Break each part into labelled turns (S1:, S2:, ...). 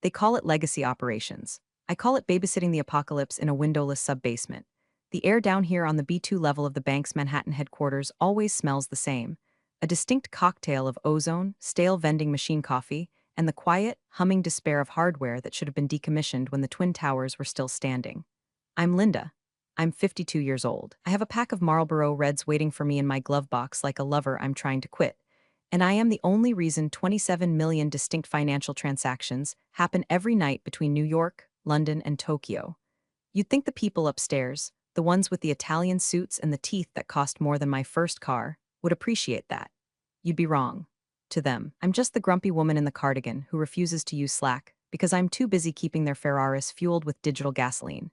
S1: They call it legacy operations. I call it babysitting the apocalypse in a windowless sub-basement. The air down here on the B2 level of the bank's Manhattan headquarters always smells the same. A distinct cocktail of ozone, stale vending machine coffee, and the quiet, humming despair of hardware that should have been decommissioned when the Twin Towers were still standing. I'm Linda. I'm 52 years old. I have a pack of Marlboro Reds waiting for me in my glove box like a lover I'm trying to quit. And I am the only reason 27 million distinct financial transactions happen every night between New York, London, and Tokyo. You'd think the people upstairs, the ones with the Italian suits and the teeth that cost more than my first car, would appreciate that. You'd be wrong. To them, I'm just the grumpy woman in the cardigan who refuses to use Slack because I'm too busy keeping their Ferraris fueled with digital gasoline.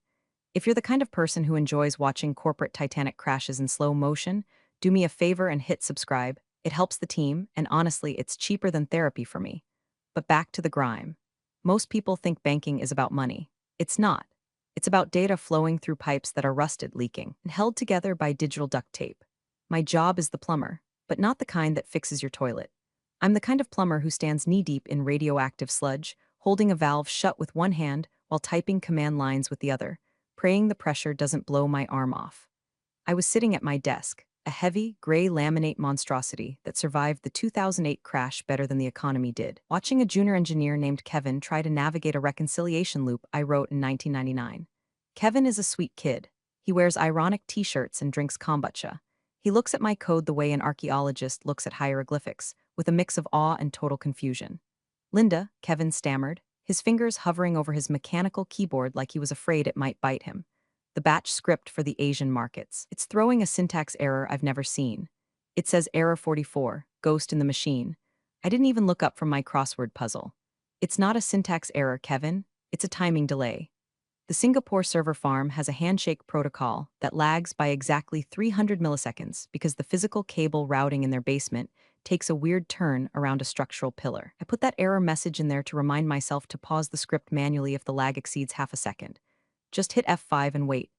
S1: If you're the kind of person who enjoys watching corporate Titanic crashes in slow motion, do me a favor and hit subscribe. It helps the team, and honestly, it's cheaper than therapy for me. But back to the grime. Most people think banking is about money. It's not. It's about data flowing through pipes that are rusted, leaking, and held together by digital duct tape. My job is the plumber, but not the kind that fixes your toilet. I'm the kind of plumber who stands knee-deep in radioactive sludge, holding a valve shut with one hand while typing command lines with the other, praying the pressure doesn't blow my arm off. I was sitting at my desk, a heavy, gray laminate monstrosity that survived the 2008 crash better than the economy did, watching a junior engineer named Kevin try to navigate a reconciliation loop I wrote in 1999. Kevin is a sweet kid. He wears ironic t-shirts and drinks kombucha. He looks at my code the way an archaeologist looks at hieroglyphics, with a mix of awe and total confusion. Linda, Kevin stammered, his fingers hovering over his mechanical keyboard like he was afraid it might bite him. The batch script for the Asian markets. It's throwing a syntax error I've never seen. It says error 44, ghost in the machine. I didn't even look up from my crossword puzzle. It's not a syntax error, Kevin. It's a timing delay. The Singapore server farm has a handshake protocol that lags by exactly 300 milliseconds because the physical cable routing in their basement takes a weird turn around a structural pillar. I put that error message in there to remind myself to pause the script manually if the lag exceeds half a second. Just hit F5 and wait.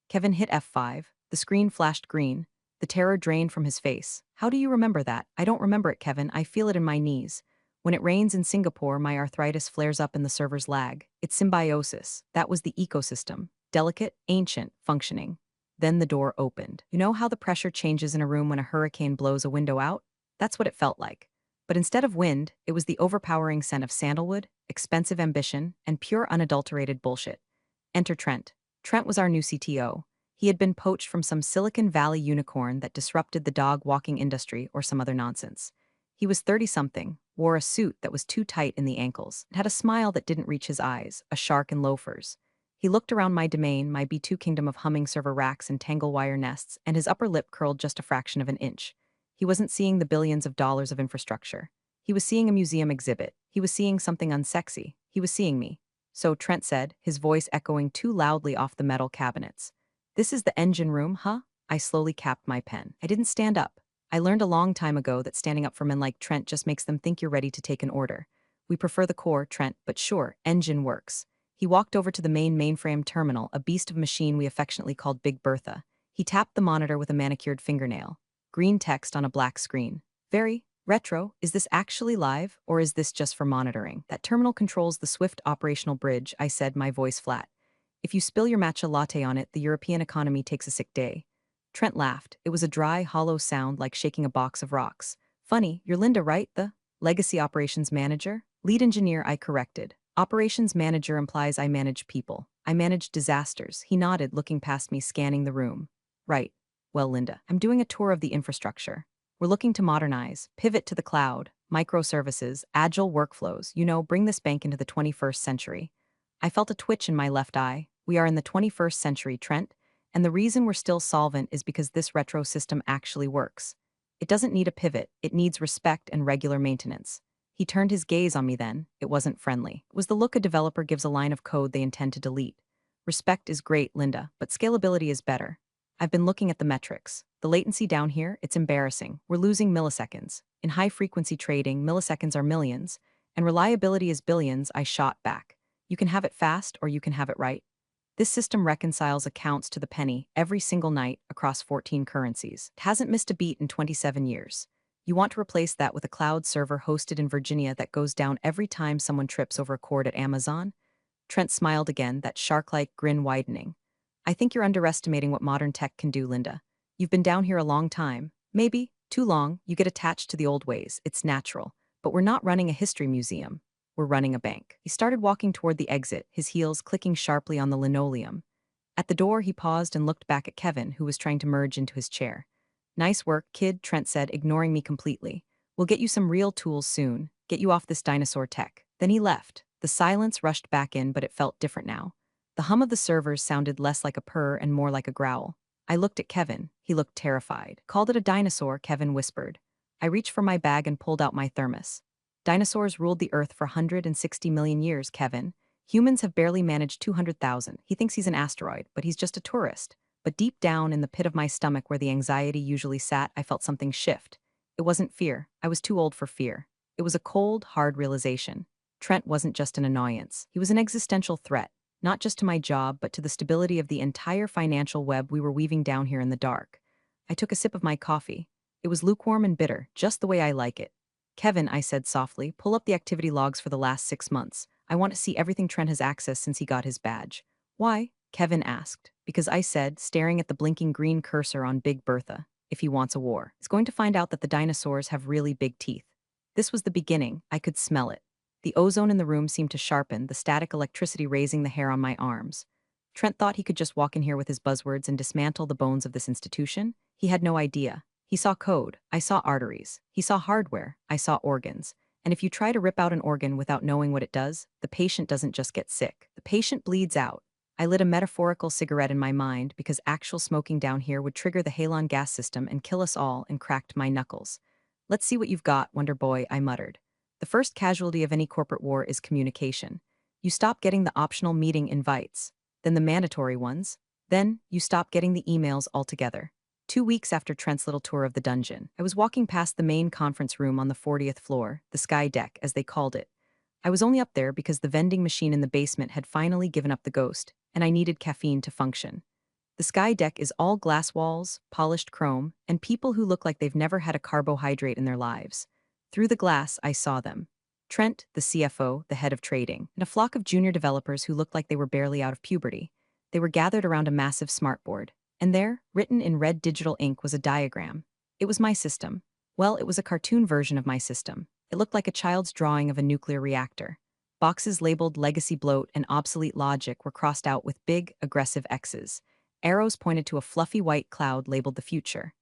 S1: Kevin hit F5. The screen flashed green. The terror drained from his face. How do you remember that? I don't remember it, Kevin. I feel it in my knees. When it rains in Singapore, my arthritis flares up in the server's lag. It's symbiosis. That was the ecosystem. Delicate, ancient, functioning. Then the door opened. You know how the pressure changes in a room when a hurricane blows a window out? That's what it felt like. But instead of wind, it was the overpowering scent of sandalwood, expensive ambition, and pure unadulterated bullshit. Enter Trent. Trent was our new CTO. He had been poached from some Silicon Valley unicorn that disrupted the dog-walking industry or some other nonsense. He was 30-something, wore a suit that was too tight in the ankles, and had a smile that didn't reach his eyes, a shark in loafers. He looked around my domain, my B2 kingdom of humming server racks and tangle wire nests, and his upper lip curled just a fraction of an inch. He wasn't seeing the billions of dollars of infrastructure. He was seeing a museum exhibit. He was seeing something unsexy. He was seeing me. So Trent said, his voice echoing too loudly off the metal cabinets. "This is the engine room, huh?" I slowly capped my pen. I didn't stand up. I learned a long time ago that standing up for men like Trent just makes them think you're ready to take an order. We prefer the core, Trent, but sure, engine works. He walked over to the main mainframe terminal, a beast of machine we affectionately called Big Bertha. He tapped the monitor with a manicured fingernail. Green text on a black screen. Very retro. Is this actually live, or is this just for monitoring? That terminal controls the Swift operational bridge, I said, my voice flat. If you spill your matcha latte on it, the European economy takes a sick day. Trent laughed. It was a dry, hollow sound like shaking a box of rocks. Funny, you're Linda, right? The legacy operations manager? Lead engineer, I corrected. Operations manager implies I manage people. I manage disasters. He nodded, looking past me, scanning the room. Right. Well, Linda, I'm doing a tour of the infrastructure. We're looking to modernize, pivot to the cloud, microservices, agile workflows, bring this bank into the 21st century. I felt a twitch in my left eye. We are in the 21st century, Trent, and the reason we're still solvent is because this retro system actually works. It doesn't need a pivot, it needs respect and regular maintenance. He turned his gaze on me then. It wasn't friendly. It was the look a developer gives a line of code they intend to delete. Respect is great, Linda, but scalability is better. I've been looking at the metrics. The latency down here, it's embarrassing. We're losing milliseconds. In high-frequency trading, milliseconds are millions, and reliability is billions. I shot back. You can have it fast or you can have it right. This system reconciles accounts to the penny every single night across 14 currencies. It hasn't missed a beat in 27 years. You want to replace that with a cloud server hosted in Virginia that goes down every time someone trips over a cord at Amazon? Trent smiled again, that shark-like grin widening. I think you're underestimating what modern tech can do, Linda. You've been down here a long time. Maybe, too long, you get attached to the old ways. It's natural. But we're not running a history museum. We're running a bank. He started walking toward the exit, his heels clicking sharply on the linoleum. At the door, he paused and looked back at Kevin, who was trying to merge into his chair. Nice work, kid, Trent said, ignoring me completely. We'll get you some real tools soon. Get you off this dinosaur tech. Then he left. The silence rushed back in, but it felt different now. The hum of the servers sounded less like a purr and more like a growl. I looked at Kevin. He looked terrified. Called it a dinosaur, Kevin whispered. I reached for my bag and pulled out my thermos. Dinosaurs ruled the Earth for 160 million years, Kevin. Humans have barely managed 200,000. He thinks he's an asteroid, but he's just a tourist. But deep down in the pit of my stomach where the anxiety usually sat, I felt something shift. It wasn't fear. I was too old for fear. It was a cold, hard realization. Trent wasn't just an annoyance. He was an existential threat, not just to my job, but to the stability of the entire financial web we were weaving down here in the dark. I took a sip of my coffee. It was lukewarm and bitter, just the way I like it. Kevin, I said softly, pull up the activity logs for the last 6 months. I want to see everything Trent has accessed since he got his badge. Why? Kevin asked. Because I said, staring at the blinking green cursor on Big Bertha, if he wants a war, he's going to find out that the dinosaurs have really big teeth. This was the beginning. I could smell it. The ozone in the room seemed to sharpen, the static electricity raising the hair on my arms. Trent thought he could just walk in here with his buzzwords and dismantle the bones of this institution. He had no idea. He saw code. I saw arteries. He saw hardware. I saw organs. And if you try to rip out an organ without knowing what it does, the patient doesn't just get sick. The patient bleeds out. I lit a metaphorical cigarette in my mind because actual smoking down here would trigger the halon gas system and kill us all, and cracked my knuckles. Let's see what you've got, Wonder Boy, I muttered. The first casualty of any corporate war is communication. You stop getting the optional meeting invites, then the mandatory ones, then you stop getting the emails altogether. 2 weeks after Trent's little tour of the dungeon, I was walking past the main conference room on the 40th floor, the sky deck, as they called it. I was only up there because the vending machine in the basement had finally given up the ghost, and I needed caffeine to function. The sky deck is all glass walls, polished chrome, and people who look like they've never had a carbohydrate in their lives. Through the glass, I saw them. Trent, the CFO, the head of trading, and a flock of junior developers who looked like they were barely out of puberty. They were gathered around a massive smartboard. And there, written in red digital ink, was a diagram. It was my system. Well, it was a cartoon version of my system. It looked like a child's drawing of a nuclear reactor. Boxes labeled legacy bloat and obsolete logic were crossed out with big, aggressive X's. Arrows pointed to a fluffy white cloud labeled the future.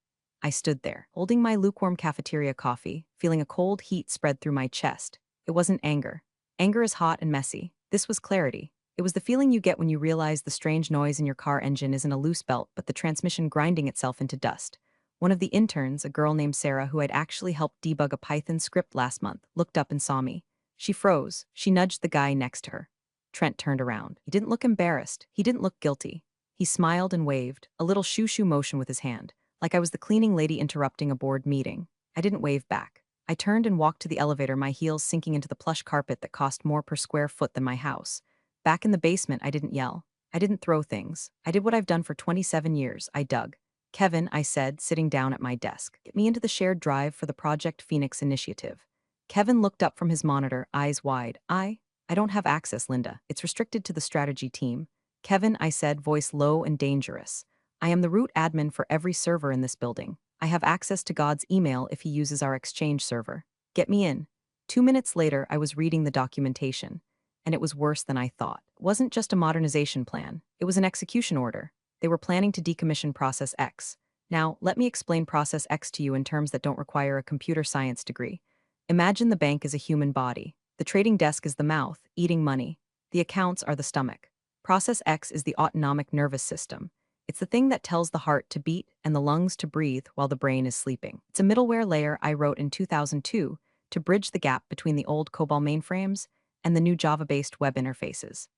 S1: I stood there, holding my lukewarm cafeteria coffee, feeling a cold heat spread through my chest. It wasn't anger. Anger is hot and messy. This was clarity. It was the feeling you get when you realize the strange noise in your car engine isn't a loose belt, but the transmission grinding itself into dust. One of the interns, a girl named Sarah who had actually helped debug a Python script last month, looked up and saw me. She froze. She nudged the guy next to her. Trent turned around. He didn't look embarrassed. He didn't look guilty. He smiled and waved, a little shoo-shoo motion with his hand, like I was the cleaning lady interrupting a board meeting. I didn't wave back. I turned and walked to the elevator, my heels sinking into the plush carpet that cost more per square foot than my house. Back in the basement, I didn't yell. I didn't throw things. I did what I've done for 27 years. I dug. Kevin, I said, sitting down at my desk, get me into the shared drive for the Project Phoenix initiative. Kevin looked up from his monitor, eyes wide. I don't have access, Linda. It's restricted to the strategy team. Kevin, I said, voice low and dangerous. I am the root admin for every server in this building. I have access to God's email if he uses our Exchange server. Get me in. 2 minutes later, I was reading the documentation. And it was worse than I thought. It wasn't just a modernization plan. It was an execution order. They were planning to decommission Process X. Now, let me explain Process X to you in terms that don't require a computer science degree. Imagine the bank is a human body. The trading desk is the mouth, eating money. The accounts are the stomach. Process X is the autonomic nervous system. It's the thing that tells the heart to beat and the lungs to breathe while the brain is sleeping. It's a middleware layer I wrote in 2002 to bridge the gap between the old COBOL mainframes and the new Java-based web interfaces.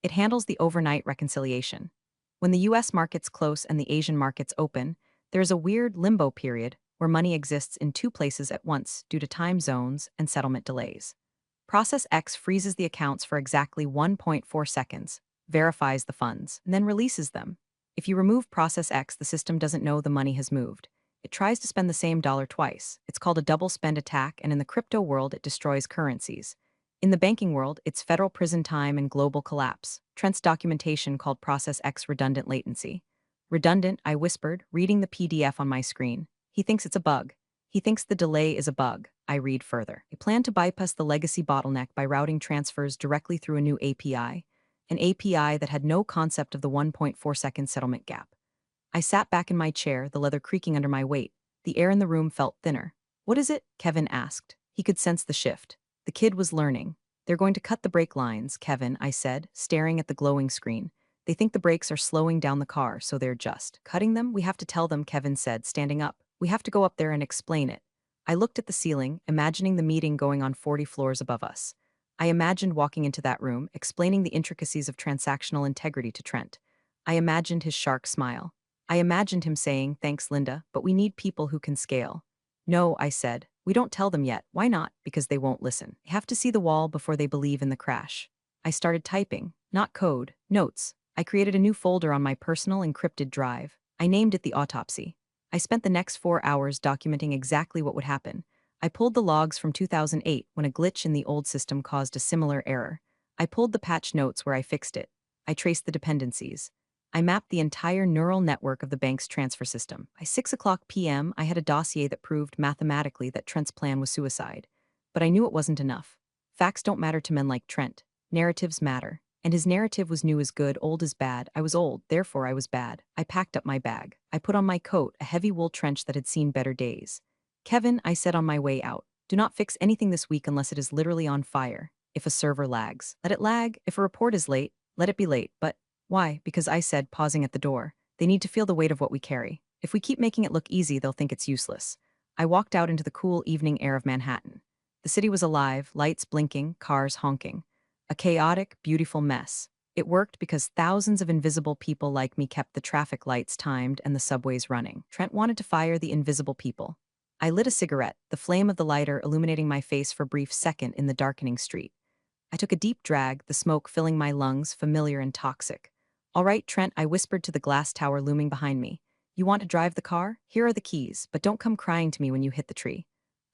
S1: It handles the overnight reconciliation. When the US markets close and the Asian markets open, there's a weird limbo period where money exists in 2 places at once due to time zones and settlement delays. Process X freezes the accounts for exactly 1.4 seconds, verifies the funds, and then releases them. If you remove Process X, the system doesn't know the money has moved. It tries to spend the same dollar twice. It's called a double spend attack, and in the crypto world, it destroys currencies. In the banking world, it's federal prison time and global collapse. Trent's documentation called Process X redundant latency. Redundant, I whispered, reading the PDF on my screen. He thinks it's a bug. He thinks the delay is a bug. I read further. They plan to bypass the legacy bottleneck by routing transfers directly through a new API, an API that had no concept of the 1.4-second settlement gap. I sat back in my chair, the leather creaking under my weight. The air in the room felt thinner. What is it? Kevin asked. He could sense the shift. The kid was learning. They're going to cut the brake lines, Kevin, I said, staring at the glowing screen. They think the brakes are slowing down the car, so they're just cutting them. We have to tell them, Kevin said, standing up. We have to go up there and explain it. I looked at the ceiling, imagining the meeting going on 40 floors above us. I imagined walking into that room, explaining the intricacies of transactional integrity to Trent. I imagined his shark smile. I imagined him saying, "Thanks, Linda, but we need people who can scale." "No," I said. "We don't tell them yet." "Why not?" "Because they won't listen. They have to see the wall before they believe in the crash." I started typing. Not code, notes. I created a new folder on my personal encrypted drive. I named it the autopsy. I spent the next 4 hours documenting exactly what would happen. I pulled the logs from 2008 when a glitch in the old system caused a similar error. I pulled the patch notes where I fixed it. I traced the dependencies. I mapped the entire neural network of the bank's transfer system. By 6 p.m., I had a dossier that proved mathematically that Trent's plan was suicide. But I knew it wasn't enough. Facts don't matter to men like Trent. Narratives matter. And his narrative was new as good, old as bad. I was old, therefore I was bad. I packed up my bag. I put on my coat, a heavy wool trench that had seen better days. "Kevin," I said on my way out, "do not fix anything this week unless it is literally on fire. If a server lags, let it lag. If a report is late, let it be late. But why?" Because I said, pausing at the door, "They need to feel the weight of what we carry. If we keep making it look easy, they'll think it's useless." I walked out into the cool evening air of Manhattan. The city was alive, lights blinking, cars honking. A chaotic, beautiful mess. It worked because thousands of invisible people like me kept the traffic lights timed and the subways running. Trent wanted to fire the invisible people. I lit a cigarette, the flame of the lighter illuminating my face for a brief second in the darkening street. I took a deep drag, the smoke filling my lungs, familiar and toxic. "All right, Trent," I whispered to the glass tower looming behind me. "You want to drive the car? Here are the keys, but don't come crying to me when you hit the tree."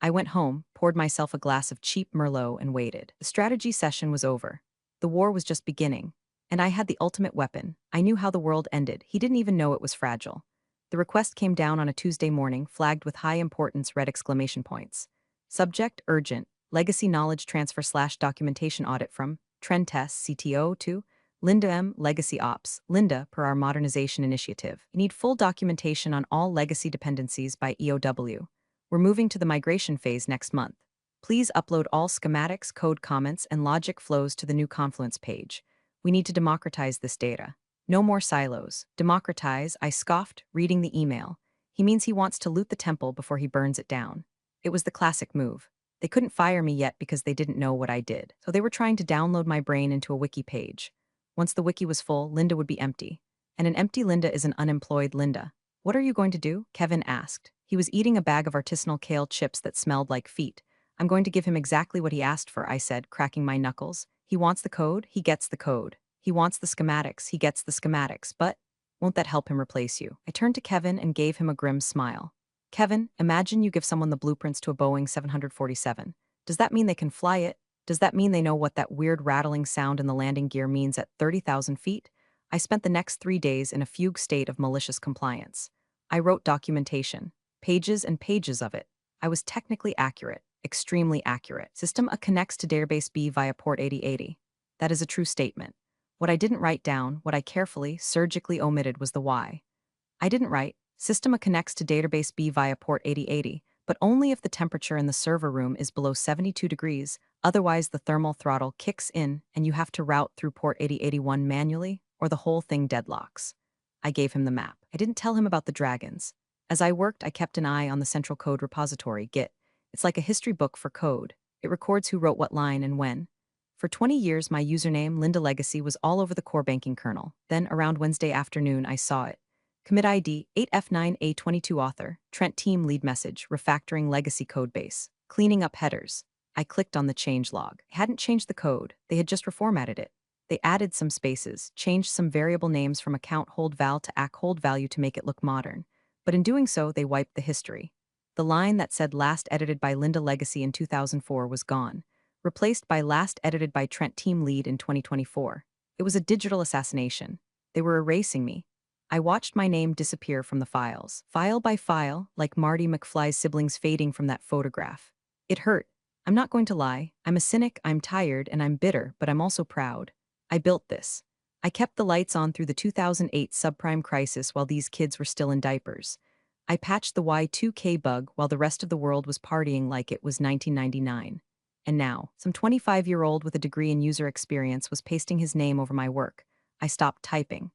S1: I went home, poured myself a glass of cheap Merlot, and waited. The strategy session was over. The war was just beginning. And I had the ultimate weapon. I knew how the world ended. He didn't even know it was fragile. The request came down on a Tuesday morning, flagged with high importance red exclamation points. Subject, urgent. Legacy knowledge transfer/documentation audit from Trend Test, CTO to Linda M. Legacy Ops. Linda, per our modernization initiative. You need full documentation on all legacy dependencies by EOW. We're moving to the migration phase next month. Please upload all schematics, code comments, and logic flows to the new Confluence page. We need to democratize this data. No more silos. Democratize, I scoffed, reading the email. He means he wants to loot the temple before he burns it down. It was the classic move. They couldn't fire me yet because they didn't know what I did, so they were trying to download my brain into a wiki page. Once the wiki was full, Linda would be empty. And an empty Linda is an unemployed Linda. "What are you going to do?" Kevin asked. He was eating a bag of artisanal kale chips that smelled like feet. "I'm going to give him exactly what he asked for," I said, cracking my knuckles. "He wants the code, he gets the code. He wants the schematics, he gets the schematics. But won't that help him replace you?" I turned to Kevin and gave him a grim smile. "Kevin, imagine you give someone the blueprints to a Boeing 747. Does that mean they can fly it? Does that mean they know what that weird rattling sound in the landing gear means at 30,000 feet?" I spent the next 3 days in a fugue state of malicious compliance. I wrote documentation. Pages and pages of it. I was technically accurate, extremely accurate. System A connects to database B via port 8080. That is a true statement. What I didn't write down, what I carefully, surgically omitted was the why. I didn't write, System A connects to database B via port 8080, but only if the temperature in the server room is below 72 degrees, otherwise the thermal throttle kicks in and you have to route through port 8081 manually, or the whole thing deadlocks. I gave him the map. I didn't tell him about the dragons. As I worked, I kept an eye on the central code repository, Git. It's like a history book for code. It records who wrote what line and when. For 20 years, my username, Linda Legacy, was all over the core banking kernel. Then, around Wednesday afternoon, I saw it. Commit ID 8F9A22 author, Trent team lead message, refactoring legacy codebase, cleaning up headers. I clicked on the change log. I hadn't changed the code. They had just reformatted it. They added some spaces, changed some variable names from account hold val to acc hold value to make it look modern. But in doing so, they wiped the history. The line that said last edited by Linda Legacy in 2004 was gone, replaced by last edited by Trent Team Lead in 2024. It was a digital assassination. They were erasing me. I watched my name disappear from the files, file by file, like Marty McFly's siblings fading from that photograph. It hurt. I'm not going to lie. I'm a cynic, I'm tired, and I'm bitter, but I'm also proud. I built this. I kept the lights on through the 2008 subprime crisis while these kids were still in diapers. I patched the Y2K bug while the rest of the world was partying like it was 1999. And now, some 25-year-old with a degree in user experience was pasting his name over my work. I stopped typing.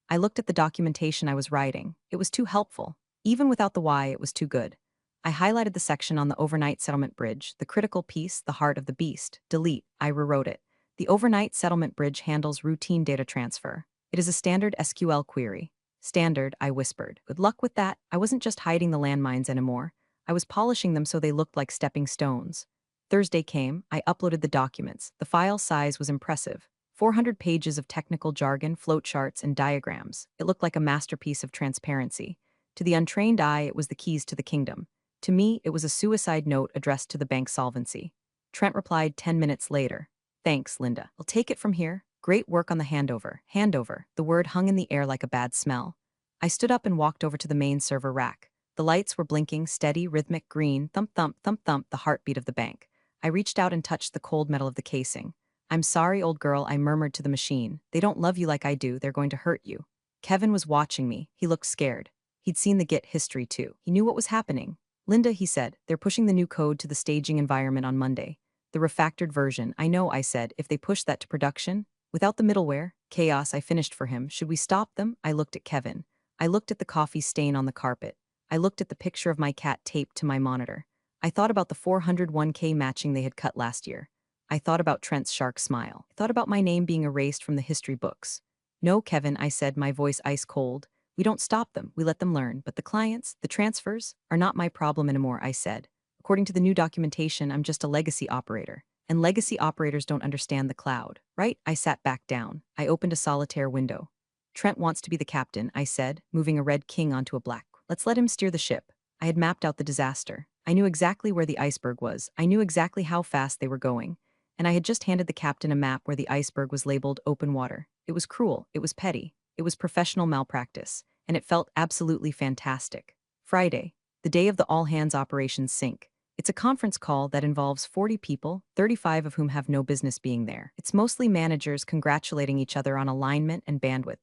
S1: I looked at the documentation I was writing. It was too helpful. Even without the Y, it was too good. I highlighted the section on the overnight settlement bridge, the critical piece, the heart of the beast. Delete. I rewrote it. The overnight settlement bridge handles routine data transfer. It is a standard SQL query. Standard, I whispered. Good luck with that. I wasn't just hiding the landmines anymore. I was polishing them so they looked like stepping stones. Thursday came, I uploaded the documents. The file size was impressive. 400 pages of technical jargon, flowcharts, and diagrams. It looked like a masterpiece of transparency. To the untrained eye, it was the keys to the kingdom. To me, it was a suicide note addressed to the bank's solvency. Trent replied 10 minutes later. Thanks, Linda. I'll take it from here. Great work on the handover. Handover. The word hung in the air like a bad smell. I stood up and walked over to the main server rack. The lights were blinking, steady, rhythmic, green, thump, thump, thump, thump, the heartbeat of the bank. I reached out and touched the cold metal of the casing. I'm sorry, old girl, I murmured to the machine. They don't love you like I do, they're going to hurt you. Kevin was watching me. He looked scared. He'd seen the Git history too. He knew what was happening. Linda, he said, they're pushing the new code to the staging environment on Monday. The refactored version. I know, I said, if they push that to production. Without the middleware, chaos, I finished for him. Should we stop them? I looked at Kevin. I looked at the coffee stain on the carpet. I looked at the picture of my cat taped to my monitor. I thought about the 401k matching they had cut last year. I thought about Trent's shark smile. I thought about my name being erased from the history books. No, Kevin, I said, my voice ice cold. We don't stop them, we let them learn. But the clients, the transfers, are not my problem anymore, I said. According to the new documentation, I'm just a legacy operator. And legacy operators don't understand the cloud, right? I sat back down. I opened a solitaire window. Trent wants to be the captain, I said, moving a red king onto a black. Let's let him steer the ship. I had mapped out the disaster. I knew exactly where the iceberg was. I knew exactly how fast they were going. And I had just handed the captain a map where the iceberg was labeled open water. It was cruel. It was petty. It was professional malpractice. And it felt absolutely fantastic. Friday, the day of the all-hands operations sink. It's a conference call that involves 40 people, 35 of whom have no business being there. It's mostly managers congratulating each other on alignment and bandwidth.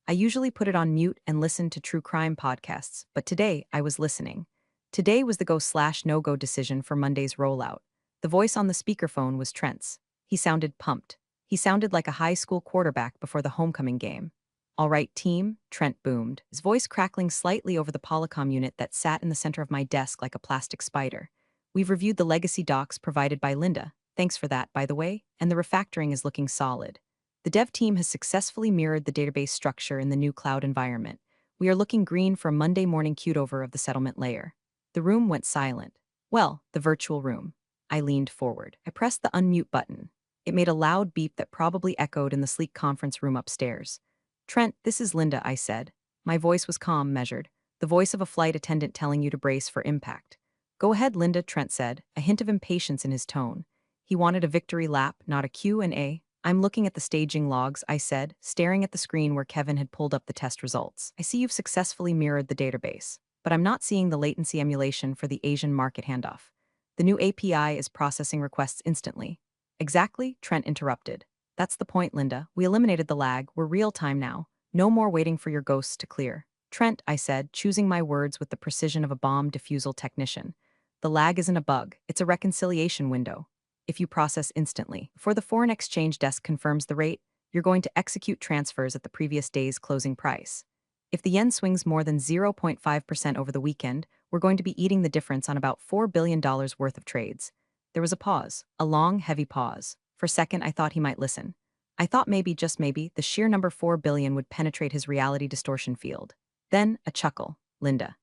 S1: I usually put it on mute and listen to true crime podcasts, but today I was listening. Today was the go/no-go decision for Monday's rollout. The voice on the speakerphone was Trent's. He sounded pumped. He sounded like a high school quarterback before the homecoming game. All right, team, Trent boomed, his voice crackling slightly over the Polycom unit that sat in the center of my desk like a plastic spider. We've reviewed the legacy docs provided by Linda. Thanks for that, by the way, and the refactoring is looking solid. The dev team has successfully mirrored the database structure in the new cloud environment. We are looking green for a Monday morning cutover of the settlement layer. The room went silent. Well, the virtual room. I leaned forward. I pressed the unmute button. It made a loud beep that probably echoed in the sleek conference room upstairs. Trent, this is Linda, I said. My voice was calm, measured. The voice of a flight attendant telling you to brace for impact. Go ahead, Linda, Trent said, a hint of impatience in his tone. He wanted a victory lap, not a Q&A. I'm looking at the staging logs, I said, staring at the screen where Kevin had pulled up the test results. I see you've successfully mirrored the database, but I'm not seeing the latency emulation for the Asian market handoff. The new API is processing requests instantly. Exactly, Trent interrupted. That's the point, Linda. We eliminated the lag. We're real-time now. No more waiting for your ghosts to clear. Trent, I said, choosing my words with the precision of a bomb defusal technician. The lag isn't a bug. It's a reconciliation window. If you process instantly, before the foreign exchange desk confirms the rate, you're going to execute transfers at the previous day's closing price. If the yen swings more than 0.5% over the weekend, we're going to be eating the difference on about $4 billion worth of trades. There was a pause, a long, heavy pause. For a second, I thought he might listen. I thought maybe, just maybe, the sheer number 4 billion would penetrate his reality distortion field. Then, a chuckle. Linda,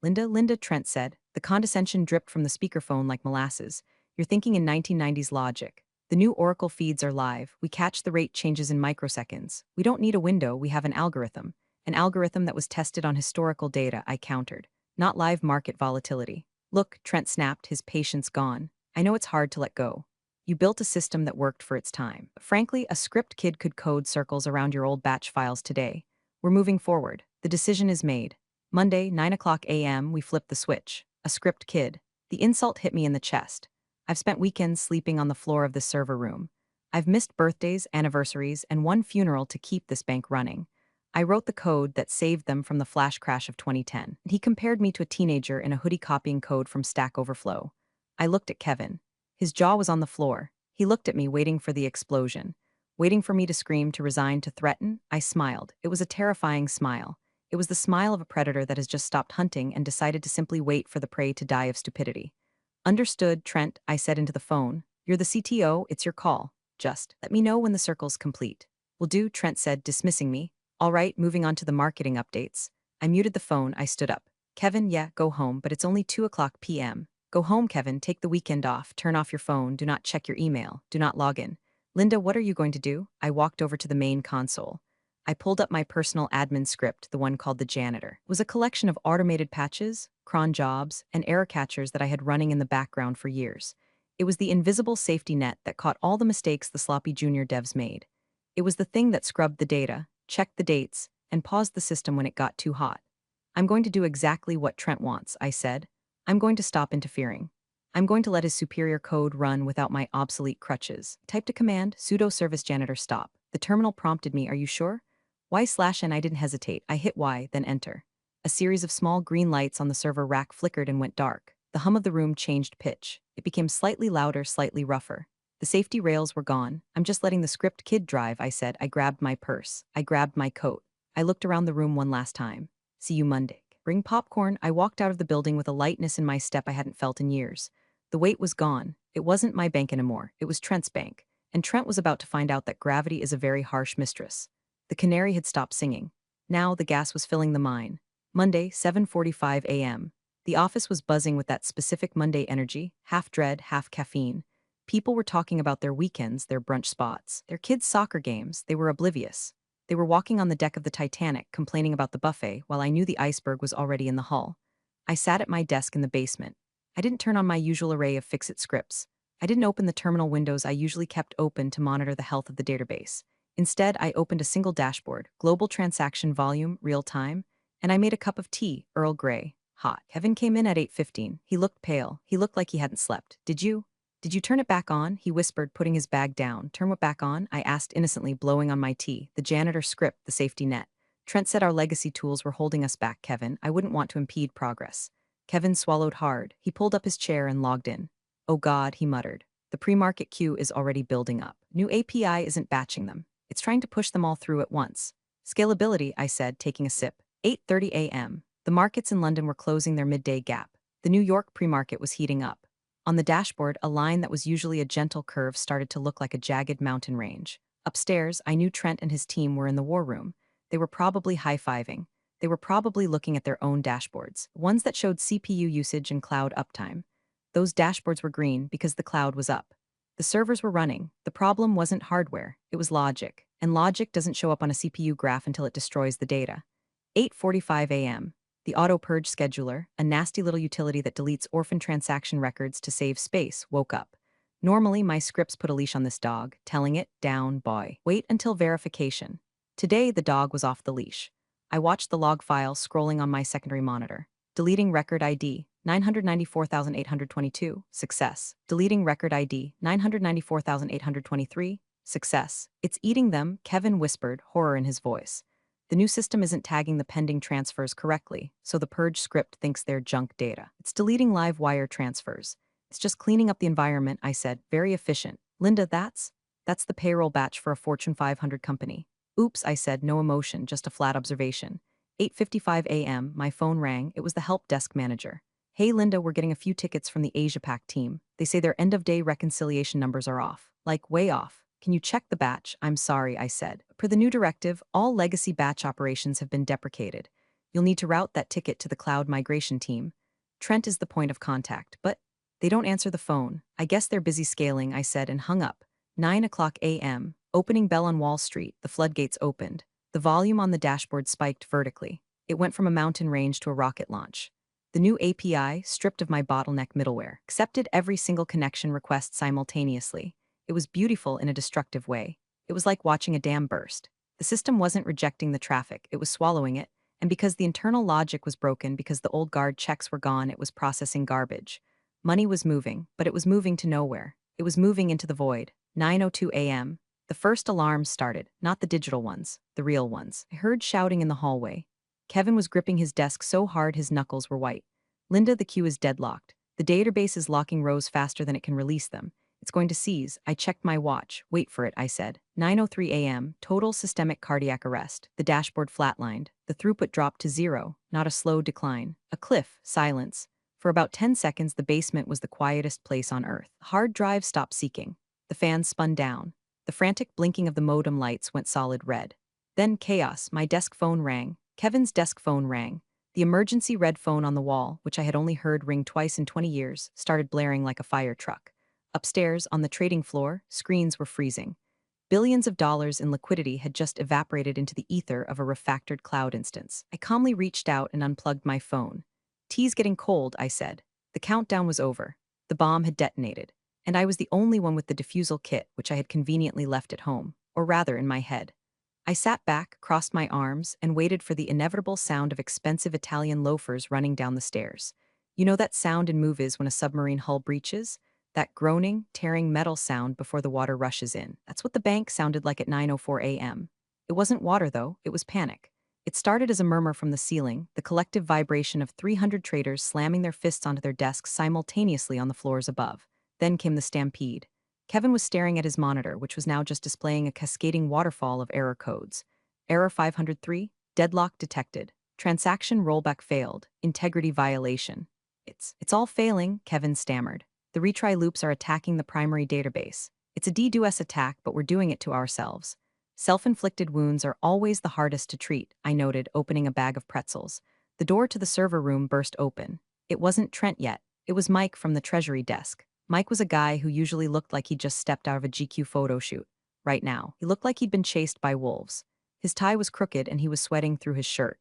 S1: Trent said. The condescension dripped from the speakerphone like molasses. You're thinking in 1990s logic. The new Oracle feeds are live. We catch the rate changes in microseconds. We don't need a window, we have an algorithm. An algorithm that was tested on historical data, I countered. not live market volatility. Look, Trent snapped, his patience gone. I know it's hard to let go. You built a system that worked for its time. But frankly, a script kid could code circles around your old batch files today. We're moving forward. The decision is made. Monday, 9 o'clock a.m., we flip the switch. A script kid. The insult hit me in the chest. I've spent weekends sleeping on the floor of this server room. I've missed birthdays, anniversaries, and one funeral to keep this bank running. I wrote the code that saved them from the flash crash of 2010. He compared me to a teenager in a hoodie copying code from Stack Overflow. I looked at Kevin. His jaw was on the floor. He looked at me, waiting for the explosion. Waiting for me to scream, to resign, to threaten. I smiled. It was a terrifying smile. It was the smile of a predator that has just stopped hunting and decided to simply wait for the prey to die of stupidity. Understood, Trent, I said into the phone. You're the CTO, it's your call. Just let me know when the circle's complete. Will do, Trent said, dismissing me. All right, moving on to the marketing updates. I muted the phone, I stood up. Kevin, yeah, go home, but it's only 2 o'clock p.m. Go home, Kevin, take the weekend off, turn off your phone, do not check your email, do not log in. Linda, what are you going to do? I walked over to the main console. I pulled up my personal admin script, the one called the janitor. It was a collection of automated patches, cron jobs, and error catchers that I had running in the background for years. It was the invisible safety net that caught all the mistakes the sloppy junior devs made. It was the thing that scrubbed the data, checked the dates, and paused the system when it got too hot. I'm going to do exactly what Trent wants, I said. I'm going to stop interfering. I'm going to let his superior code run without my obsolete crutches. Typed a command, sudo service janitor stop. The terminal prompted me, are you sure? Y/N, I didn't hesitate. I hit Y, then enter. A series of small green lights on the server rack flickered and went dark. The hum of the room changed pitch. It became slightly louder, slightly rougher. The safety rails were gone. I'm just letting the script kid drive, I said. I grabbed my purse. I grabbed my coat. I looked around the room one last time. See you Monday. Bring popcorn. I walked out of the building with a lightness in my step I hadn't felt in years. The weight was gone. It wasn't my bank anymore. It was Trent's bank. And Trent was about to find out that gravity is a very harsh mistress. The canary had stopped singing. Now the gas was filling the mine. Monday, 7:45 a.m. The office was buzzing with that specific Monday energy, half dread, half caffeine. People were talking about their weekends, their brunch spots, their kids' soccer games. They were oblivious. They were walking on the deck of the Titanic, complaining about the buffet, while I knew the iceberg was already in the hull. I sat at my desk in the basement. I didn't turn on my usual array of fix-it scripts. I didn't open the terminal windows I usually kept open to monitor the health of the database. Instead, I opened a single dashboard, global transaction volume, real time, and I made a cup of tea, Earl Grey, hot. Kevin came in at 8:15. He looked pale. He looked like he hadn't slept. Did you turn it back on? He whispered, putting his bag down. Turn what back on? I asked innocently, blowing on my tea. The janitor script, the safety net. Trent said our legacy tools were holding us back, Kevin. I wouldn't want to impede progress. Kevin swallowed hard. He pulled up his chair and logged in. Oh God, he muttered. The pre-market queue is already building up. New API isn't batching them. It's trying to push them all through at once. Scalability, I said, taking a sip. 8:30 a.m. The markets in London were closing their midday gap. The New York pre-market was heating up. On the dashboard, a line that was usually a gentle curve started to look like a jagged mountain range. Upstairs, I knew Trent and his team were in the war room. They were probably high-fiving. They were probably looking at their own dashboards, ones that showed CPU usage and cloud uptime. Those dashboards were green because the cloud was up. The servers were running. The problem wasn't hardware, it was logic. And logic doesn't show up on a CPU graph until it destroys the data. 8:45 a.m. The auto-purge scheduler, a nasty little utility that deletes orphan transaction records to save space, woke up. Normally, my scripts put a leash on this dog, telling it, down, boy. Wait until verification. Today, the dog was off the leash. I watched the log file scrolling on my secondary monitor. Deleting record ID, 994,822, success. Deleting record ID, 994,823, success. It's eating them, Kevin whispered, horror in his voice. The new system isn't tagging the pending transfers correctly, so the purge script thinks they're junk data. It's deleting live wire transfers. It's just cleaning up the environment, I said, very efficient. Linda, that's the payroll batch for a Fortune 500 company. Oops, I said, no emotion, just a flat observation. 8:55 a.m., my phone rang. It was the help desk manager. Hey Linda, we're getting a few tickets from the Asia Pac team. They say their end-of-day reconciliation numbers are off. Like, way off. Can you check the batch? I'm sorry, I said. Per the new directive, all legacy batch operations have been deprecated. You'll need to route that ticket to the cloud migration team. Trent is the point of contact, but they don't answer the phone. I guess they're busy scaling, I said, and hung up. 9 o'clock a.m. Opening bell on Wall Street, the floodgates opened. The volume on the dashboard spiked vertically. It went from a mountain range to a rocket launch. The new API, stripped of my bottleneck middleware, accepted every single connection request simultaneously. It was beautiful in a destructive way. It was like watching a dam burst. The system wasn't rejecting the traffic, it was swallowing it, and because the internal logic was broken, because the old guard checks were gone, it was processing garbage. Money was moving, but it was moving to nowhere. It was moving into the void. 9:02 a.m. The first alarms started, not the digital ones, the real ones. I heard shouting in the hallway. Kevin was gripping his desk so hard his knuckles were white. Linda, the queue is deadlocked. The database is locking rows faster than it can release them. It's going to seize. I checked my watch. Wait for it, I said. 9:03 a.m., total systemic cardiac arrest. The dashboard flatlined. The throughput dropped to zero, not a slow decline. A cliff, silence. For about 10 seconds, the basement was the quietest place on Earth. The hard drive stopped seeking. The fans spun down. The frantic blinking of the modem lights went solid red. Then chaos. My desk phone rang. Kevin's desk phone rang. The emergency red phone on the wall, which I had only heard ring twice in 20 years, started blaring like a fire truck. Upstairs, on the trading floor, screens were freezing. Billions of dollars in liquidity had just evaporated into the ether of a refactored cloud instance. I calmly reached out and unplugged my phone. "Tea's getting cold," I said. The countdown was over. The bomb had detonated. And I was the only one with the defusal kit, which I had conveniently left at home, or rather in my head. I sat back, crossed my arms, and waited for the inevitable sound of expensive Italian loafers running down the stairs. You know that sound in movies when a submarine hull breaches? That groaning, tearing metal sound before the water rushes in. That's what the bank sounded like at 9:04 a.m. It wasn't water, though, it was panic. It started as a murmur from the ceiling, the collective vibration of 300 traders slamming their fists onto their desks simultaneously on the floors above. Then came the stampede. Kevin was staring at his monitor, which was now just displaying a cascading waterfall of error codes. Error 503, deadlock detected. Transaction rollback failed, integrity violation. It's all failing, Kevin stammered. The retry loops are attacking the primary database. It's a DDoS attack, but we're doing it to ourselves. Self-inflicted wounds are always the hardest to treat, I noted, opening a bag of pretzels. The door to the server room burst open. It wasn't Trent yet. It was Mike from the treasury desk. Mike was a guy who usually looked like he'd just stepped out of a GQ photo shoot. Right now, he looked like he'd been chased by wolves. His tie was crooked and he was sweating through his shirt.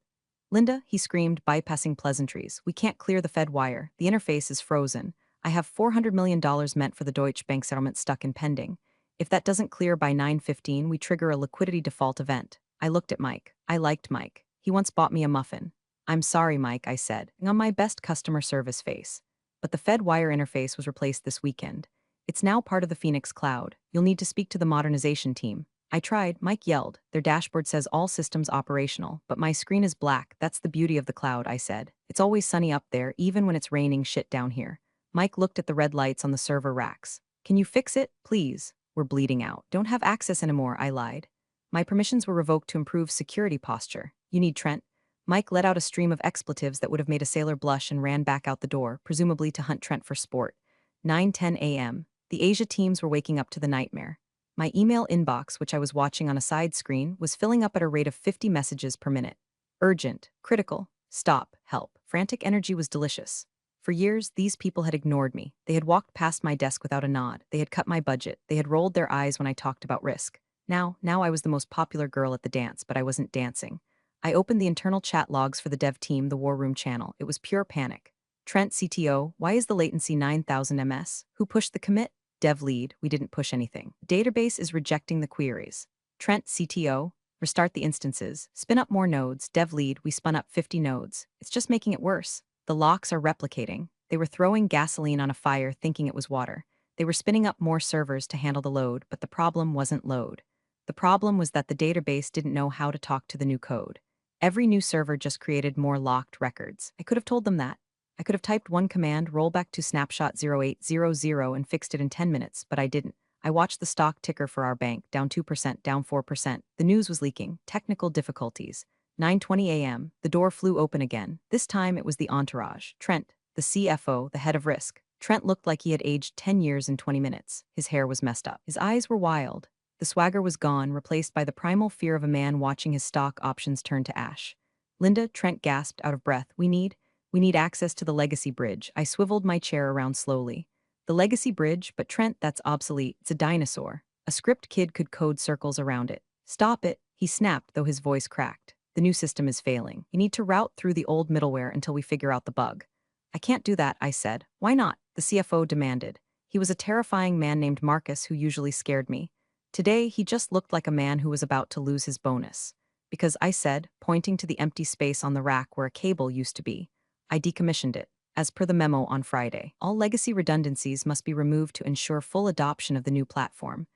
S1: "Linda," he screamed, bypassing pleasantries, "we can't clear the Fed wire. The interface is frozen. I have $400 million meant for the Deutsche Bank settlement stuck in pending. If that doesn't clear by 9:15, we trigger a liquidity default event." I looked at Mike. I liked Mike. He once bought me a muffin. "I'm sorry, Mike," I said, on my best customer service face. But the Fed wire interface was replaced this weekend. It's now part of the Phoenix cloud. You'll need to speak to the modernization team. I tried, Mike yelled. Their dashboard says all systems operational, but my screen is black. That's the beauty of the cloud, I said. It's always sunny up there, even when it's raining shit down here. Mike looked at the red lights on the server racks. "Can you fix it, please? We're bleeding out." "Don't have access anymore," I lied. "My permissions were revoked to improve security posture. You need Trent." Mike let out a stream of expletives that would have made a sailor blush and ran back out the door, presumably to hunt Trent for sport. 9:10 a.m. The Asia teams were waking up to the nightmare. My email inbox, which I was watching on a side screen, was filling up at a rate of 50 messages per minute. Urgent, critical, stop, help. Frantic energy was delicious. For years, these people had ignored me. They had walked past my desk without a nod. They had cut my budget. They had rolled their eyes when I talked about risk. Now I was the most popular girl at the dance, but I wasn't dancing. I opened the internal chat logs for the dev team, the war room channel. It was pure panic. "Trent, CTO, why is the latency 9,000 ms? Who pushed the commit?" "Dev lead, we didn't push anything. Database is rejecting the queries." "Trent, CTO, restart the instances. Spin up more nodes." "Dev lead, we spun up 50 nodes. It's just making it worse. The locks are replicating." They were throwing gasoline on a fire thinking it was water. They were spinning up more servers to handle the load, but the problem wasn't load. The problem was that the database didn't know how to talk to the new code. Every new server just created more locked records. I could have told them that. I could have typed one command, rollback to snapshot 0800, and fixed it in 10 minutes, but I didn't. I watched the stock ticker for our bank, down 2%, down 4%. The news was leaking. Technical difficulties. 9:20 a.m. The door flew open again. This time it was the entourage. Trent, the CFO, the head of risk. Trent looked like he had aged 10 years in 20 minutes. His hair was messed up. His eyes were wild. The swagger was gone, replaced by the primal fear of a man watching his stock options turn to ash. "Linda," Trent gasped out of breath, We need access to the legacy bridge." I swiveled my chair around slowly. "The legacy bridge? But Trent, that's obsolete. It's a dinosaur. A script kid could code circles around it." "Stop it," he snapped, though his voice cracked. "The new system is failing. You need to route through the old middleware until we figure out the bug." I can't do that, I said. Why not? The CFO demanded. He was a terrifying man named Marcus who usually scared me. Today, he just looked like a man who was about to lose his bonus. Because I said, pointing to the empty space on the rack where a cable used to be, I decommissioned it. As per the memo on Friday, all legacy redundancies must be removed to ensure full adoption of the new platform.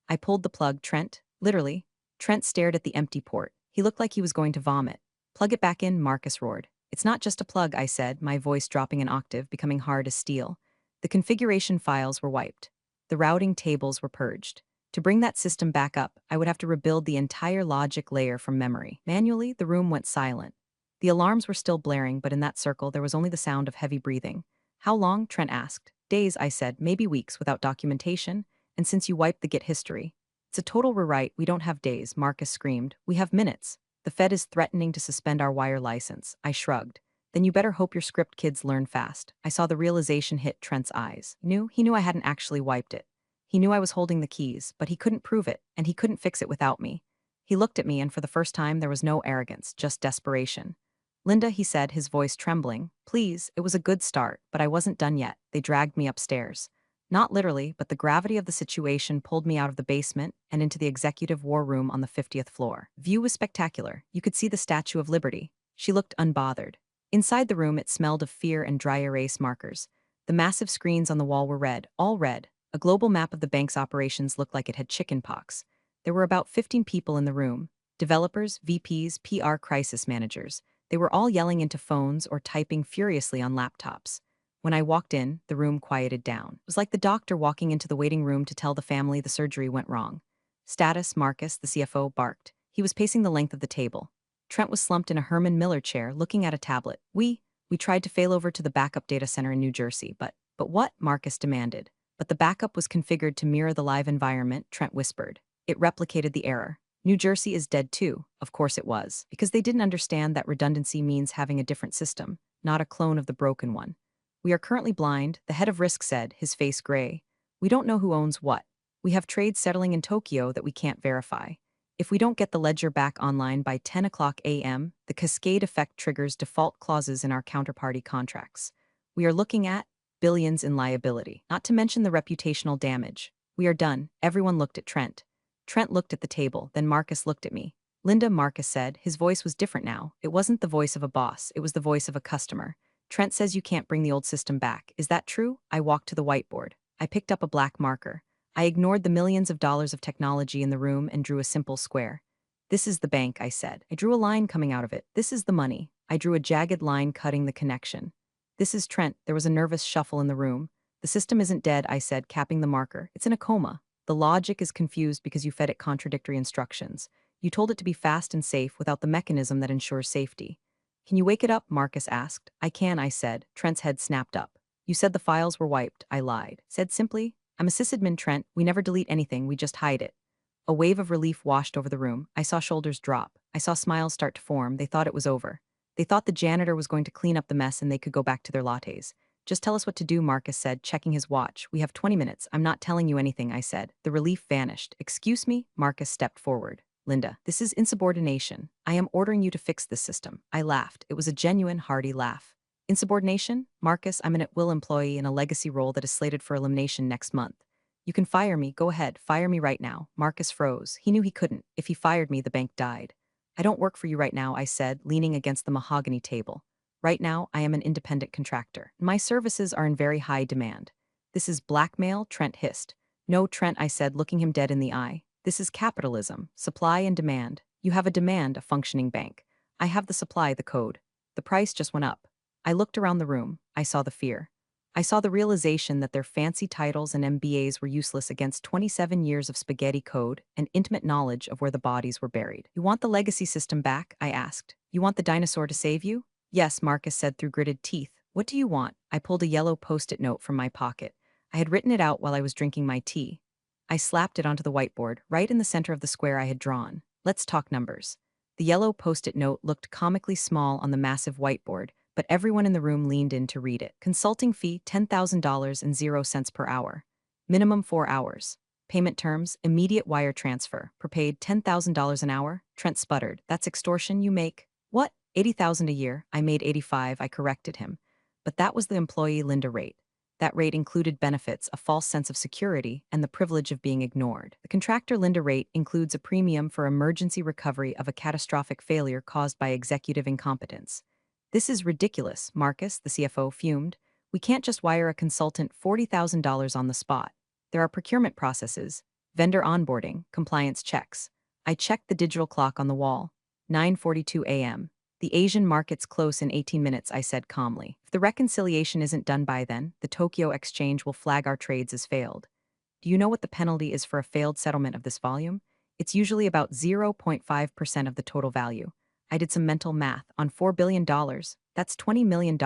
S1: I pulled the plug, Trent. Literally. Trent stared at the empty port. He looked like he was going to vomit. Plug it back in, Marcus roared. It's not just a plug, I said, my voice dropping an octave, becoming hard as steel. The configuration files were wiped. The routing tables were purged. To bring that system back up, I would have to rebuild the entire logic layer from memory. Manually, the room went silent. The alarms were still blaring, but in that circle, there was only the sound of heavy breathing. How long? Trent asked. Days, I said, maybe weeks without documentation. And since you wiped the Git history, it's a total rewrite. We don't have days, Marcus screamed. We have minutes. The Fed is threatening to suspend our wire license. I shrugged. Then you better hope your script kids learn fast. I saw the realization hit Trent's eyes. He knew I hadn't actually wiped it. He knew I was holding the keys, but he couldn't prove it, and he couldn't fix it without me. He looked at me, and for the first time there was no arrogance, just desperation. Linda, he said, his voice trembling. Please, it was a good start, but I wasn't done yet. They dragged me upstairs. Not literally, but the gravity of the situation pulled me out of the basement and into the executive war room on the 50th floor. View was spectacular. You could see the Statue of Liberty. She looked unbothered. Inside the room, it smelled of fear and dry erase markers. The massive screens on the wall were red, all red. A global map of the bank's operations looked like it had chickenpox. There were about 15 people in the room. Developers, VPs, PR crisis managers. They were all yelling into phones or typing furiously on laptops. When I walked in, the room quieted down. It was like the doctor walking into the waiting room to tell the family the surgery went wrong. Status, Marcus, the CFO, barked. He was pacing the length of the table. Trent was slumped in a Herman Miller chair, looking at a tablet. We tried to fail over to the backup data center in New Jersey, but what? Marcus demanded. But the backup was configured to mirror the live environment, Trent whispered. It replicated the error. New Jersey is dead too. Of course it was. Because they didn't understand that redundancy means having a different system, not a clone of the broken one. We are currently blind, the head of risk said, his face gray. We don't know who owns what. We have trades settling in Tokyo that we can't verify. If we don't get the ledger back online by 10 o'clock a.m., the cascade effect triggers default clauses in our counterparty contracts. We are looking at billions in liability, not to mention the reputational damage. We are done. Everyone looked at Trent. Trent looked at the table, then Marcus looked at me. Linda, Marcus said. His voice was different now. It wasn't the voice of a boss, it was the voice of a customer. Trent says you can't bring the old system back. Is that true? I walked to the whiteboard. I picked up a black marker. I ignored the millions of dollars of technology in the room and drew a simple square. This is the bank, I said. I drew a line coming out of it. This is the money. I drew a jagged line cutting the connection. This is Trent. There was a nervous shuffle in the room. The system isn't dead, I said, capping the marker. It's in a coma. The logic is confused because you fed it contradictory instructions. You told it to be fast and safe without the mechanism that ensures safety. Can you wake it up? Marcus asked. I can, I said. Trent's head snapped up. You said the files were wiped. I lied. Said simply, I'm a sysadmin, Trent. We never delete anything, we just hide it. A wave of relief washed over the room. I saw shoulders drop. I saw smiles start to form. They thought it was over. They thought the janitor was going to clean up the mess and they could go back to their lattes. Just tell us what to do, Marcus said, checking his watch. We have 20 minutes. I'm not telling you anything, I said. The relief vanished. Excuse me? Marcus stepped forward. Linda, this is insubordination. I am ordering you to fix this system. I laughed. It was a genuine, hearty laugh. Insubordination? Marcus, I'm an at-will employee in a legacy role that is slated for elimination next month. You can fire me. Go ahead. Fire me right now. Marcus froze. He knew he couldn't. If he fired me, the bank died. I don't work for you right now, I said, leaning against the mahogany table. Right now, I am an independent contractor. My services are in very high demand. This is blackmail, Trent hissed. No, Trent, I said, looking him dead in the eye. This is capitalism, supply and demand. You have a demand, a functioning bank. I have the supply, the code. The price just went up. I looked around the room. I saw the fear. I saw the realization that their fancy titles and MBAs were useless against 27 years of spaghetti code and intimate knowledge of where the bodies were buried. You want the legacy system back? I asked. You want the dinosaur to save you? Yes, Marcus said through gritted teeth. What do you want? I pulled a yellow post-it note from my pocket. I had written it out while I was drinking my tea. I slapped it onto the whiteboard, right in the center of the square I had drawn. Let's talk numbers. The yellow post-it note looked comically small on the massive whiteboard, but everyone in the room leaned in to read it. Consulting fee, $10,000 and 0 cents per hour. Minimum 4 hours. Payment terms, immediate wire transfer. Prepaid $10,000 an hour? Trent sputtered. That's extortion, you make. What? $80,000 a year. I made 85, I corrected him. But that was the employee Linda rate. That rate included benefits, a false sense of security, and the privilege of being ignored. The contractor Linda rate includes a premium for emergency recovery of a catastrophic failure caused by executive incompetence. This is ridiculous, Marcus, the CFO, fumed. We can't just wire a consultant $40,000 on the spot. There are procurement processes, vendor onboarding, compliance checks. I checked the digital clock on the wall. 9:42 a.m. The Asian market's close in 18 minutes, I said calmly. If the reconciliation isn't done by then, the Tokyo Exchange will flag our trades as failed. Do you know what the penalty is for a failed settlement of this volume? It's usually about 0.5% of the total value. I did some mental math. On $4 billion, that's $20 million,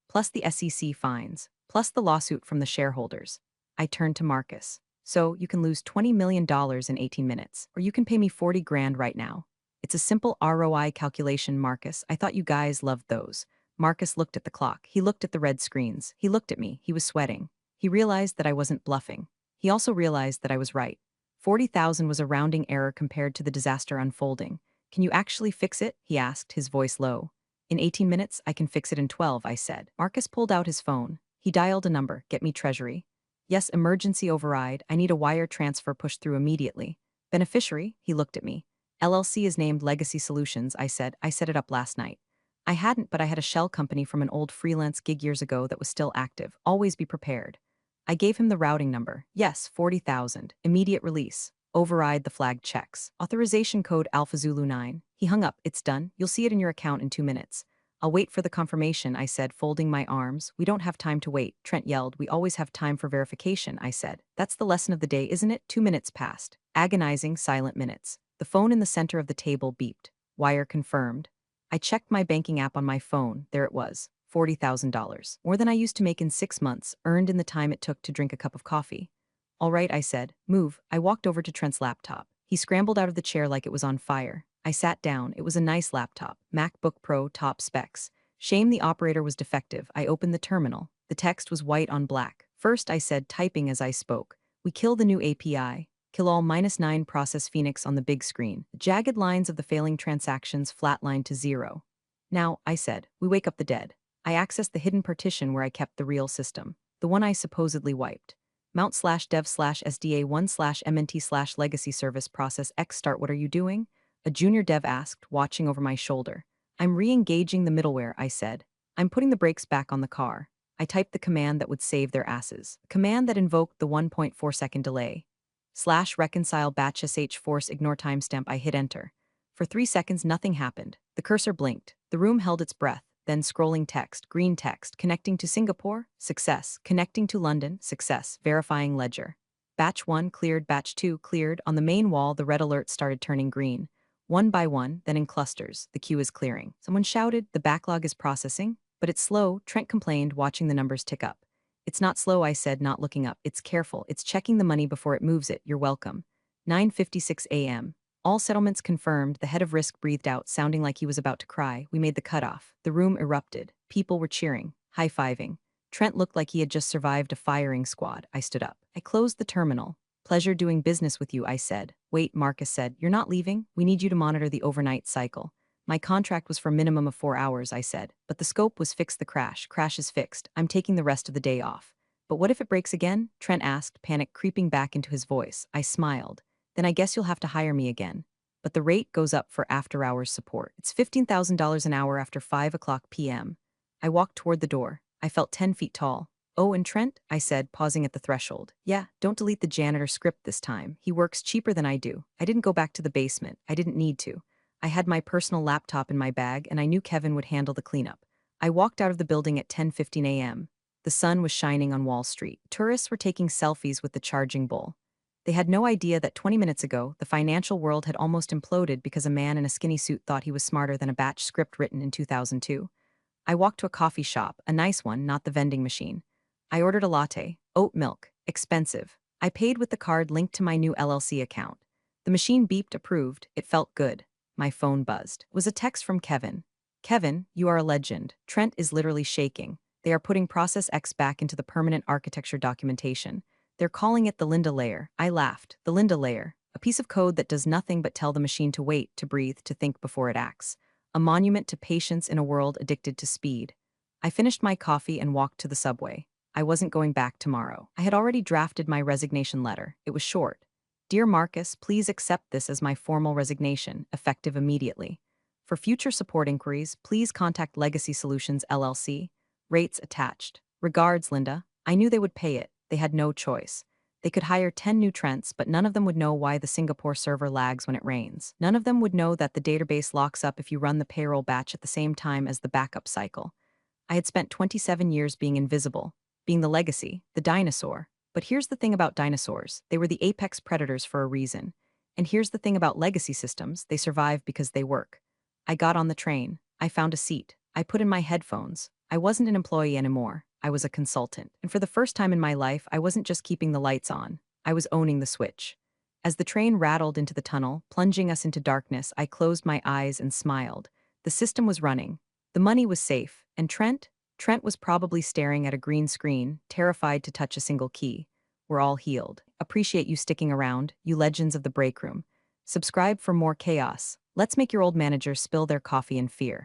S1: plus the SEC fines, plus the lawsuit from the shareholders. I turned to Marcus. So, you can lose $20 million in 18 minutes, or you can pay me 40 grand right now. It's a simple ROI calculation, Marcus. I thought you guys loved those. Marcus looked at the clock. He looked at the red screens. He looked at me. He was sweating. He realized that I wasn't bluffing. He also realized that I was right. 40,000 was a rounding error compared to the disaster unfolding. Can you actually fix it? He asked, his voice low. In 18 minutes, I can fix it in 12, I said. Marcus pulled out his phone. He dialed a number. Get me Treasury. Yes, emergency override. I need a wire transfer pushed through immediately. Beneficiary? He looked at me. LLC is named Legacy Solutions, I said. I set it up last night. I hadn't, but I had a shell company from an old freelance gig years ago that was still active. Always be prepared. I gave him the routing number. Yes, 40,000. Immediate release. Override the flagged checks. Authorization code Alpha Zulu 9. He hung up. It's done. You'll see it in your account in 2 minutes. I'll wait for the confirmation, I said, folding my arms. We don't have time to wait, Trent yelled. We always have time for verification, I said. That's the lesson of the day, isn't it? 2 minutes passed. Agonizing, silent minutes. The phone in the center of the table beeped. Wire confirmed. I checked my banking app on my phone. There it was. $40,000. More than I used to make in 6 months, earned in the time it took to drink a cup of coffee. All right, I said. Move. I walked over to Trent's laptop. He scrambled out of the chair like it was on fire. I sat down. It was a nice laptop. MacBook Pro, top specs. Shame the operator was defective. I opened the terminal. The text was white on black. First, I said, typing as I spoke. We kill the new API. Kill all -9 process Phoenix on the big screen. The jagged lines of the failing transactions flatlined to 0. Now, I said, we wake up the dead. I accessed the hidden partition where I kept the real system. The one I supposedly wiped. Mount/dev/sda1/mnt/legacy service process X start. What are you doing? A junior dev asked, watching over my shoulder. I'm re-engaging the middleware, I said. I'm putting the brakes back on the car. I typed the command that would save their asses. A command that invoked the 1.4-second delay. /reconcile batch sh force ignore timestamp. I hit enter. For 3 seconds, nothing happened. The cursor blinked. The room held its breath. Then scrolling text, green text, connecting to Singapore, success, connecting to London, success, verifying ledger. Batch 1 cleared, batch 2 cleared. On the main wall, the red alerts started turning green. One by one, then in clusters, the queue is clearing. Someone shouted, the backlog is processing. But it's slow, Trent complained, watching the numbers tick up. It's not slow, I said, not looking up. It's careful. It's checking the money before it moves it. You're welcome. 9:56 a.m. All settlements confirmed. The head of risk breathed out, sounding like he was about to cry. We made the cutoff. The room erupted. People were cheering, high-fiving. Trent looked like he had just survived a firing squad. I stood up. I closed the terminal. Pleasure doing business with you, I said. Wait, Marcus said. You're not leaving? We need you to monitor the overnight cycle. My contract was for a minimum of 4 hours, I said. But the scope was fix the crash. Crash is fixed. I'm taking the rest of the day off. But what if it breaks again? Trent asked, panic creeping back into his voice. I smiled. Then I guess you'll have to hire me again. But the rate goes up for after-hours support. It's $15,000 an hour after 5 o'clock p.m. I walked toward the door. I felt 10 feet tall. Oh, and Trent? I said, pausing at the threshold. Yeah, don't delete the janitor script this time. He works cheaper than I do. I didn't go back to the basement. I didn't need to. I had my personal laptop in my bag, and I knew Kevin would handle the cleanup. I walked out of the building at 10:15 a.m. The sun was shining on Wall Street. Tourists were taking selfies with the charging bull. They had no idea that 20 minutes ago, the financial world had almost imploded because a man in a skinny suit thought he was smarter than a batch script written in 2002. I walked to a coffee shop, a nice one, not the vending machine. I ordered a latte, oat milk, expensive. I paid with the card linked to my new LLC account. The machine beeped approved. It felt good. My phone buzzed. It was a text from Kevin. Kevin, you are a legend. Trent is literally shaking. They are putting Process X back into the permanent architecture documentation. They're calling it the Linda layer. I laughed. The Linda layer. A piece of code that does nothing but tell the machine to wait, to breathe, to think before it acts. A monument to patience in a world addicted to speed. I finished my coffee and walked to the subway. I wasn't going back tomorrow. I had already drafted my resignation letter. It was short. Dear Marcus, please accept this as my formal resignation, effective immediately. For future support inquiries, please contact Legacy Solutions LLC. Rates attached. Regards, Linda. I knew they would pay it. They had no choice. They could hire 10 new Trents, but none of them would know why the Singapore server lags when it rains. None of them would know that the database locks up if you run the payroll batch at the same time as the backup cycle. I had spent 27 years being invisible, being the legacy, the dinosaur. But here's the thing about dinosaurs. They were the apex predators for a reason. And here's the thing about legacy systems. They survive because they work. I got on the train. I found a seat. I put in my headphones. I wasn't an employee anymore. I was a consultant. And for the first time in my life, I wasn't just keeping the lights on. I was owning the switch. As the train rattled into the tunnel, plunging us into darkness, I closed my eyes and smiled. The system was running. The money was safe. And Trent was probably staring at a green screen, terrified to touch a single key. We're all healed. Appreciate you sticking around, you legends of the break room. Subscribe for more chaos. Let's make your old managers spill their coffee in fear.